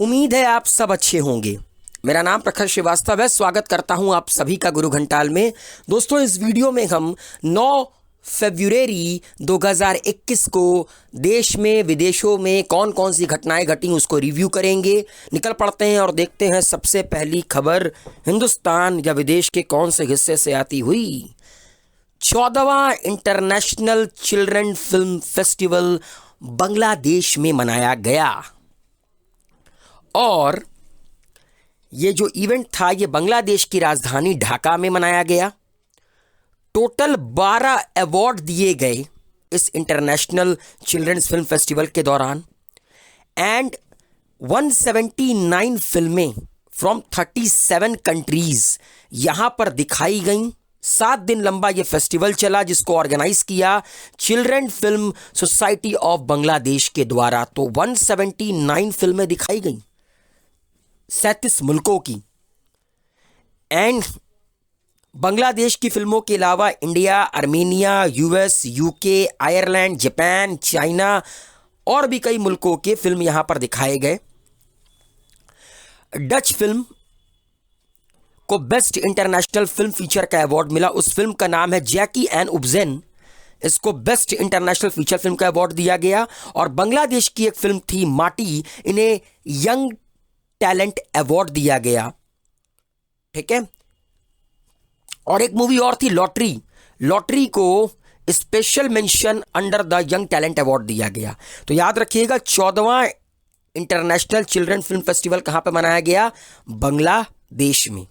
उम्मीद है आप सब अच्छे होंगे। मेरा नाम प्रखर श्रीवास्तव है। स्वागत करता हूं आप सभी का गुरु घंटाल में। दोस्तों, इस वीडियो में हम 9 फरवरी 2021 को देश में विदेशों में कौन कौन सी घटनाएं घटी उसको रिव्यू करेंगे। निकल पड़ते हैं और देखते हैं सबसे पहली खबर हिंदुस्तान या विदेश के कौन से हिस्से से आती हुई। 14वां international children film festival Bangladesh में मनाया गया और ये जो इवेंट था ये बांग्लादेश की राजधानी ढाका में मनाया गया। टोटल 12 अवार्ड दिए गए इस इंटरनेशनल चिल्ड्रंस फिल्म फेस्टिवल के दौरान एंड 179 फिल्में फ्रॉम 37 कंट्रीज यहां पर दिखाई गईं। 7 दिन लंबा ये फेस्टिवल चला जिसको ऑर्गेनाइज किया children film society of Bangladesh के द्वारा। तो 179 फिल्में दिखाई गईं 37 मुल्कों की एंड बांग्लादेश की फिल्मों के अलावा India, Armenia, US, UK, Ireland, Japan, China और भी कई मुल्कों के फिल्म यहां पर दिखाए गए। डच फिल्म को बेस्ट इंटरनेशनल फिल्म फीचर का अवार्ड मिला। उस फिल्म का नाम है जैकी एंड उबजेन। इसको बेस्ट इंटरनेशनल फीचर फिल्म का अवार्ड दिया गया। और बांग्लादेश की एक फिल्म थी माटी, इन्हें यंग टैलेंट अवार्ड दिया गया। ठीक है। और एक मूवी और थी लॉटरी को special mention under the young talent award दिया गया। तो याद रखिएगा 14वां इंटरनेशनल चिल्ड्रन फिल्म फेस्टिवल कहां पे मनाया गया? बांग्लादेश में।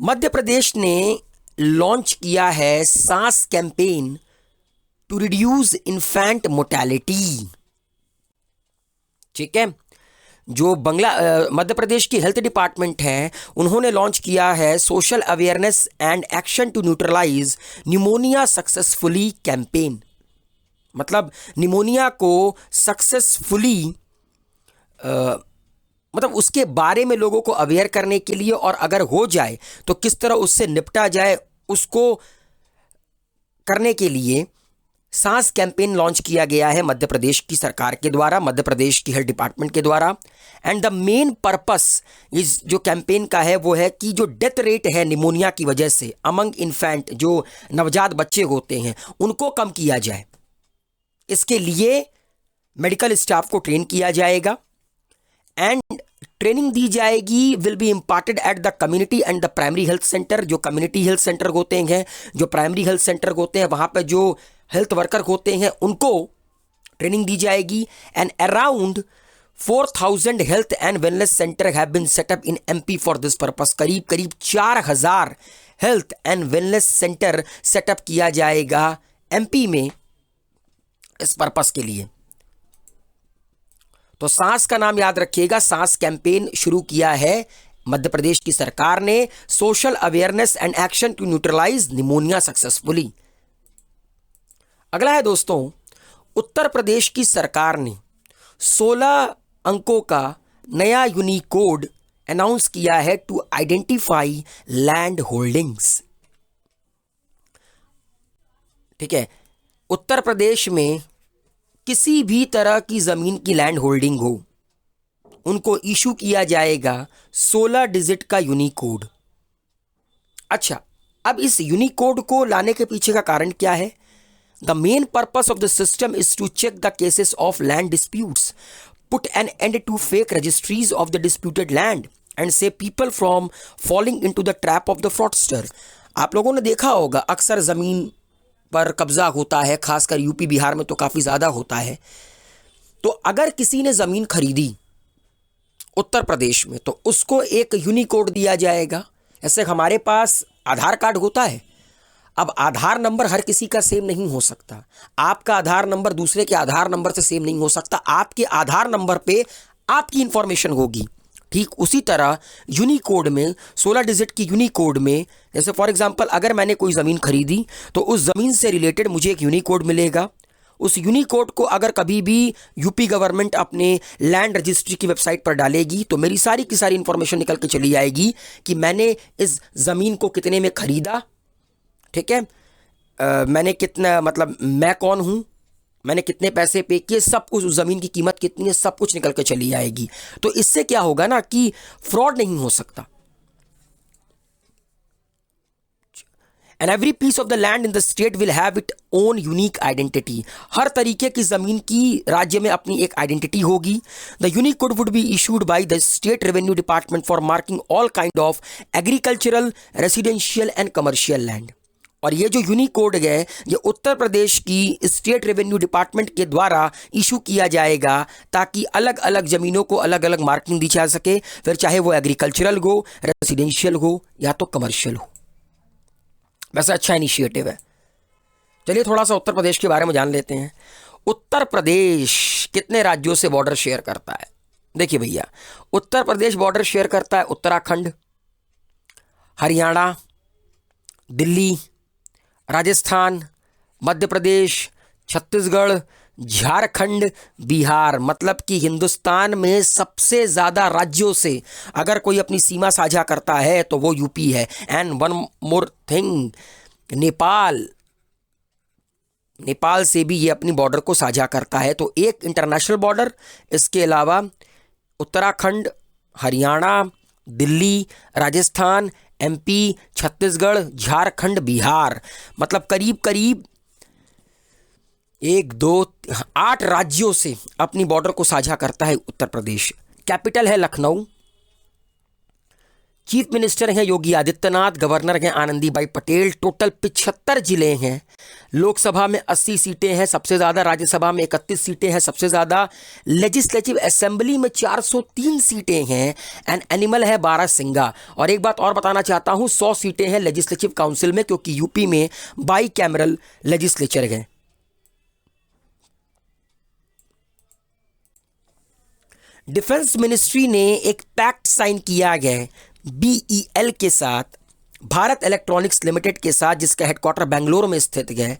मध्य प्रदेश ने लॉन्च किया है SAANS campaign to reduce infant mortality. ठीक है। जो मध्य प्रदेश की हेल्थ डिपार्टमेंट है उन्होंने लॉन्च किया है social awareness and action to neutralise pneumonia successfully campaign. मतलब निमोनिया को सक्सेसफुली मतलब उसके बारे में लोगों को अवेयर करने के लिए और अगर हो जाए तो किस तरह उससे निपटा जाए उसको करने के लिए सांस कैंपेन लॉन्च किया गया है मध्य प्रदेश की सरकार के द्वारा, मध्य प्रदेश की हेल्थ डिपार्टमेंट के द्वारा। एंड द मेन पर्पस इस जो कैंपेन का है वो है कि जो डेथ रेट है निमोनिया की वजह से अमंग इन्फेंट, जो नवजात बच्चे होते हैं, उनको कम किया जाए। इसके लिए मेडिकल स्टाफ को ट्रेन किया जाएगा एंड ट्रेनिंग दी जाएगी will be imparted at the community and the primary health centre. जो कम्युनिटी हेल्थ सेंटर होते हैं, जो प्राइमरी हेल्थ सेंटर होते हैं, वहाँ पर जो हेल्थ वर्कर होते हैं उनको ट्रेनिंग दी जाएगी। And around 4000 health and wellness centre have been set up in MP for this purpose. करीब 4000 health and wellness centre set up किया जाएगा एमपी में इस पर्पस के लिए। तो सांस का नाम याद रखिएगा। सांस कैंपेन शुरू किया है मध्य प्रदेश की सरकार ने, social awareness and action to neutralise pneumonia successfully. अगला है दोस्तों, उत्तर प्रदेश की सरकार ने 16 अंकों का नया यूनिकोड अनाउंस किया है टू आइडेंटिफाई लैंड होल्डिंग्स। ठीक है। उत्तर प्रदेश में किसी भी तरह की जमीन की लैंड होल्डिंग हो उनको इशू किया जाएगा 16 डिजिट का यूनिकोड। अच्छा, अब इस यूनिकोड को लाने के पीछे का कारण क्या है? The main purpose of the system is to check the cases of land disputes, put an end to fake registries of the disputed land, and save people from falling into the trap of the fraudster. आप लोगों ने देखा होगा अक्सर ज़मीन पर कब्जा होता है, खासकर यूपी बिहार में तो काफ़ी ज़्यादा होता है। तो अगर किसी ने ज़मीन खरीदी उत्तर प्रदेश में तो उसको एक यूनिकोड दिया जाएगा। ऐसे हमारे पास आधार कार्ड होता है। अब आधार नंबर हर किसी का सेम नहीं हो सकता। आपका आधार नंबर दूसरे के आधार नंबर से सेम नहीं हो सकता। आपके आधार नंबर पे आपकी इंफॉर्मेशन होगी। ठीक उसी तरह यूनिकोड में 16 डिजिट की यूनिकोड में, जैसे फॉर एग्जांपल अगर मैंने कोई ज़मीन खरीदी तो उस ज़मीन से रिलेटेड मुझे एक यूनिकोड मिलेगा। उस यूनिकोड को अगर कभी भी यूपी गवर्नमेंट अपने लैंड रजिस्ट्री की वेबसाइट पर डालेगी तो मेरी सारी की सारी इंफॉर्मेशन निकल के चली आएगी कि मैंने इस ज़मीन को कितने में खरीदा। ठीक है। मैंने कितना, मतलब मैं कौन हूँ, मैंने कितने पैसे पे किए, सब कुछ, उस ज़मीन की कीमत कितनी है, सब कुछ निकल के चली आएगी। तो इससे क्या होगा ना कि फ्रॉड नहीं हो सकता। And every piece of the land in the state will have its own unique identity. हर तरीके की ज़मीन की राज्य में अपनी एक आइडेंटिटी होगी। The unique code would be issued by the state revenue department for marking all kind of agricultural, residential and commercial land. और ये जो यूनिक कोड है ये उत्तर प्रदेश की स्टेट रेवेन्यू डिपार्टमेंट के द्वारा इशू किया जाएगा, ताकि अलग अलग ज़मीनों को अलग अलग मार्किंग दी जा सके, फिर चाहे वो एग्रीकल्चरल हो, रेसिडेंशियल हो या तो कमर्शियल हो। वैसे अच्छा इनिशिएटिव है। चलिए थोड़ा सा उत्तर प्रदेश के बारे में जान लेते हैं। उत्तर प्रदेश कितने राज्यों से बॉर्डर शेयर करता है? देखिए भैया, उत्तर प्रदेश बॉर्डर शेयर करता है उत्तराखंड, हरियाणा, दिल्ली, राजस्थान, मध्य प्रदेश, छत्तीसगढ़, झारखंड, बिहार। मतलब कि हिंदुस्तान में सबसे ज़्यादा राज्यों से अगर कोई अपनी सीमा साझा करता है तो वो यूपी है। And one more thing, Nepal, Nepal से भी ये अपनी बॉर्डर को साझा करता है। तो एक इंटरनेशनल बॉर्डर, इसके अलावा उत्तराखंड, हरियाणा, दिल्ली, राजस्थान, एमपी, छत्तीसगढ़, झारखंड, बिहार। मतलब करीब करीब 8 राज्यों से अपनी बॉर्डर को साझा करता है उत्तर प्रदेश। कैपिटल है लखनऊ, चीफ मिनिस्टर हैं योगी आदित्यनाथ, गवर्नर हैं आनंदीबाई पटेल। टोटल 75 जिले हैं। लोकसभा में 80 सीटें हैं, सबसे ज़्यादा। राज्यसभा में 31 सीटें हैं, सबसे ज़्यादा। लेजिस्लेटिव असेंबली में 403 सीटें हैं। एंड एनिमल है 12 सिंगा। और एक बात और बताना चाहता हूँ, 100 सीटें हैं लेजिस्लेटिव काउंसिल में, क्योंकि यूपी में बाई कैमरल लेजिस्लेचर है। डिफेंस मिनिस्ट्री ने एक पैक्ट साइन किया है BEL के साथ, भारत इलेक्ट्रॉनिक्स लिमिटेड के साथ, जिसका हेडक्वार्टर बेंगलोर में स्थित है,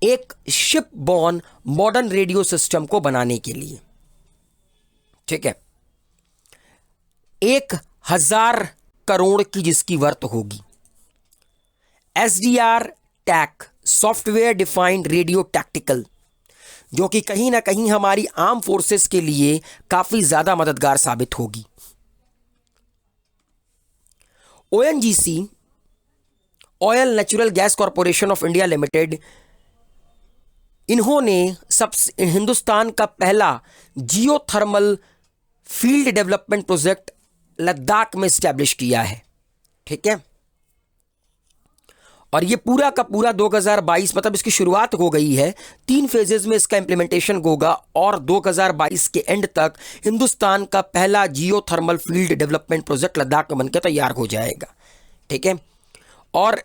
एक ship born modern radio system को बनाने के लिए। ठीक है, 1000 करोड़ की जिसकी वर्थ होगी। SDR टैक, सॉफ्टवेयर डिफाइंड रेडियो टैक्टिकल, जो कि कहीं ना कहीं हमारी आर्म फोर्सेस के लिए काफी ज्यादा मददगार साबित होगी। ONGC, oil natural gas corporation of India limited, इन्होंने हिंदुस्तान का पहला geothermal field development project Ladakh में स्टैब्लिश किया है। ठीक है, और ये पूरा का पूरा 2022, मतलब इसकी शुरुआत हो गई है, 3 फेजेस में इसका इंप्लीमेंटेशन होगा और 2022 के एंड तक हिंदुस्तान का पहला geothermal field development project Ladakh में बनकर तैयार हो जाएगा। ठीक है, और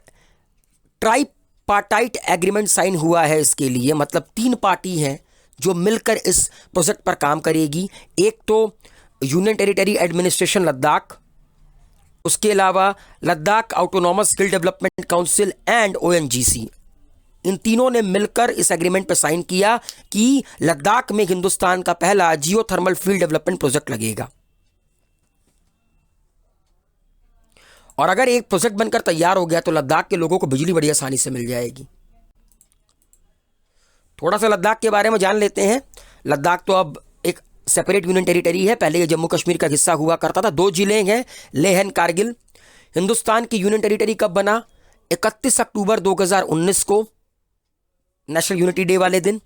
ट्राइपार्टाइट एग्रीमेंट साइन हुआ है इसके लिए। मतलब 3 पार्टी हैं जो मिलकर इस प्रोजेक्ट पर काम करेगी। एक तो यूनियन टेरिटरी एडमिनिस्ट्रेशन लद्दाख, उसके अलावा Ladakh autonomous skill development council and ONGC। इन तीनों ने मिलकर इस एग्रीमेंट पर साइन किया कि लद्दाख में हिंदुस्तान का पहला जियोथर्मल फील्ड डेवलपमेंट प्रोजेक्ट लगेगा। और अगर एक प्रोजेक्ट बनकर तैयार हो गया तो लद्दाख के लोगों को बिजली बड़ी आसानी से मिल जाएगी। थोड़ा सा लद्दाख के बारे में जान लेते हैं। लद्दाख तो अब एक सेपरेट यूनियन टेरिटरी है, पहले ये जम्मू कश्मीर का हिस्सा हुआ करता था। 2 जिले हैं, लेह एंड कारगिल। हिंदुस्तान की यूनियन टेरिटरी कब बना? 31 अक्टूबर 2019 को, नेशनल यूनिटी डे वाले दिन।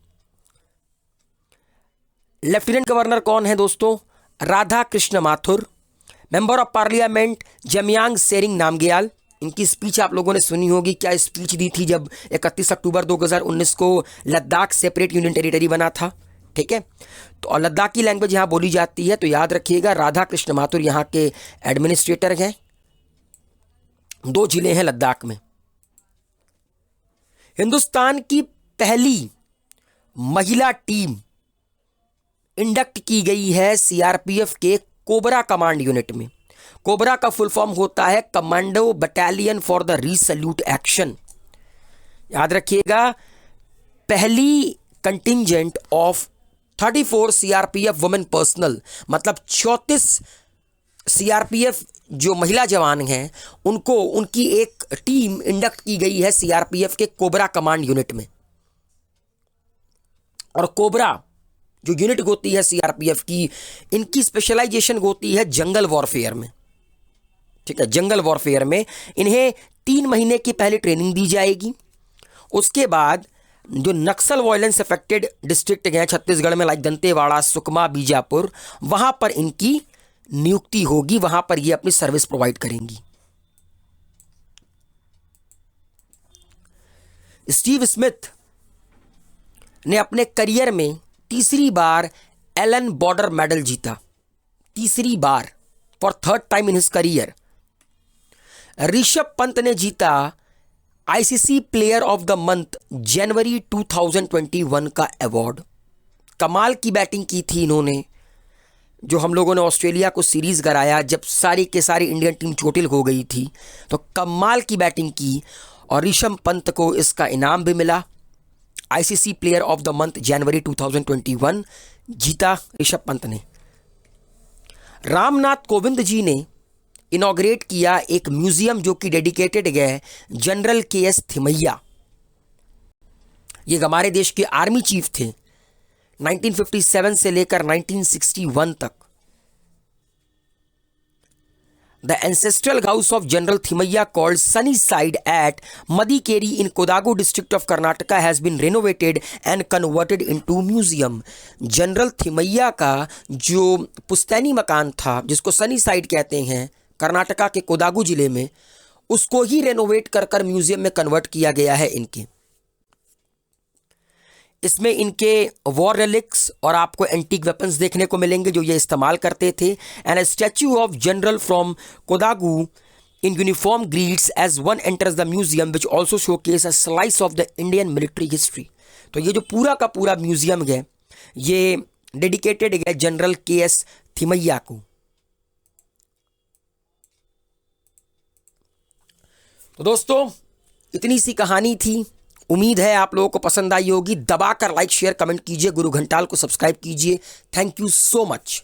लेफ्टिनेंट गवर्नर कौन है दोस्तों? Radha Krishna Mathur. Member of parliament Jamyang Tsering Namgyal. इनकी स्पीच आप लोगों ने सुनी होगी। क्या स्पीच दी थी जब 31 अक्टूबर 2019 को लद्दाख सेपरेट यूनियन टेरिटरी बना था? ठीक है, तो लद्दाख की लैंग्वेज यहाँ बोली जाती है, तो याद रखिएगा राधा कृष्ण माथुर यहाँ के एडमिनिस्ट्रेटर हैं। 2 जिले हैं लद्दाख में। हिंदुस्तान की पहली महिला टीम इंडक्ट की गई है CRPF के कोबरा कमांड यूनिट में। कोबरा का फुल फॉर्म होता है commando battalion for the resolute action. याद रखिएगा, पहली contingent of 34 CRPF women personnel, मतलब 34 CRPF जो महिला जवान हैं उनको, उनकी एक टीम इंडक्ट की गई है CRPF के कोबरा कमांड यूनिट में। और कोबरा जो यूनिट होती है सीआरपीएफ की, इनकी स्पेशलाइजेशन होती है जंगल वॉरफेयर में। ठीक है, जंगल वॉरफेयर में इन्हें 3 महीने की पहले ट्रेनिंग दी जाएगी। उसके बाद जो नक्सल वायलेंस अफेक्टेड डिस्ट्रिक्ट हैं छत्तीसगढ़ में, लाइक दंतेवाड़ा, सुकमा, बीजापुर, वहां पर इनकी नियुक्ति होगी, वहां पर ये अपनी सर्विस प्रोवाइड करेंगी। स्टीव स्मिथ ने अपने करियर में तीसरी बार एलन बॉर्डर मेडल जीता, तीसरी बार, for third time in his career. Rishabh Pant ने जीता ICC player of the month जनवरी 2021 का अवार्ड। कमाल की बैटिंग की थी इन्होंने, जो हम लोगों ने ऑस्ट्रेलिया को सीरीज कराया जब सारी के सारी इंडियन टीम चोटिल हो गई थी, तो कमाल की बैटिंग की और ऋषभ पंत को इसका इनाम भी मिला। ICC player of the month जनवरी 2021 जीता ऋषभ पंत ने। रामनाथ कोविंद जी ने इनॉग्रेट किया एक म्यूजियम जो कि डेडिकेटेड है जनरल केएस थिमैया। ये हमारे देश के आर्मी चीफ थे 1957 से लेकर 1961 तक। The ancestral house of General Thimaiya, called Sunnyside at Madikeri in Kodagu district of Karnataka, has been renovated and converted into museum. General Thimayya का जो पुस्तैनी मकान था, जिसको सनी साइड कहते हैं, कर्नाटका के कोदागु जिले में, उसको ही रेनोवेट कर कर म्यूजियम में कन्वर्ट किया गया है इनके। इसमें इनके वॉर रेलिक्स और आपको एंटीक वेपन्स देखने को मिलेंगे जो ये इस्तेमाल करते थे। And a statue of general from Kodagu in uniform greets as one enters the museum which also showcases a slice of the Indian military history. तो ये जो पूरा का पूरा म्यूजियम है ये डेडिकेटेड है जनरल केएस थिमैया को। तो दोस्तों इतनी सी कहानी थी, उम्मीद है आप लोगों को पसंद आई होगी। दबाकर लाइक शेयर कमेंट कीजिए, गुरु घंटाल को सब्सक्राइब कीजिए। Thank you so much.